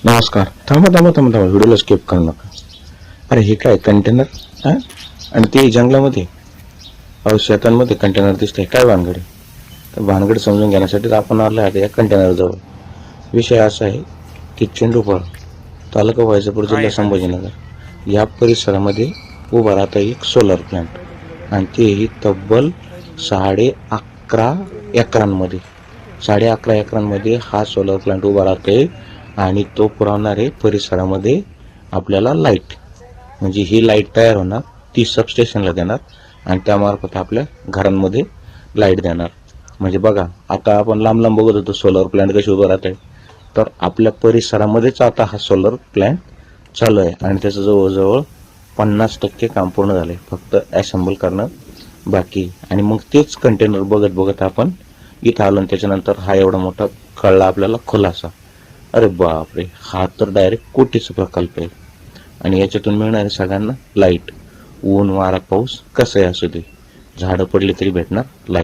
नमस्कार. थांबा व्हिडिओला स्किप करू नका. अरे हे काय कंटेनर? हा, आणि ते जंगलामध्ये शेतांमध्ये कंटेनर दिसतंय. काय भानगड आहे? तर भानगड समजून घेण्यासाठी आपण आलो आहे या कंटेनर जवळ. विषय असा आहे की चेंडूफळ तालुका वैजापूर जिल्हा संभाजीनगर या परिसरामध्ये उभा राहता एक सोलर प्लांट, आणि तेही तब्बल 11.5 एकरांमध्ये हा सोलर प्लांट उभा राहतोय. आणि तो पुरवणार आहे परिसरामध्ये आपल्याला लाईट. म्हणजे ही लाईट तयार होणार, ती सबस्टेशनला देणार आणि त्यामार्फत आपल्या घरांमध्ये लाईट देणार. म्हणजे बघा, आता आपण लांब लांब बघत होतो सोलर प्लांट कशी उभं राहत आहे, तर आपल्या परिसरामध्येच आता हा सोलर प्लांट चालू आहे आणि त्याचं जवळजवळ 50% काम पूर्ण झालंय. फक्त असेंबल करणं बाकी. आणि मग तेच कंटेनर बघत बघत आपण इथं आलो आणि त्याच्यानंतर हा एवढा मोठा कळला आपल्याला खुलासा. अरे बापरे, हा तर डायरेक्ट कोटीचा प्रकल्प आहे. आणि याच्यातून मिळणार आहे सगळ्यांना लाईट. ऊन वारा पाऊस कसंही असू दे, झाडं पडली तरी भेटणार लाईट.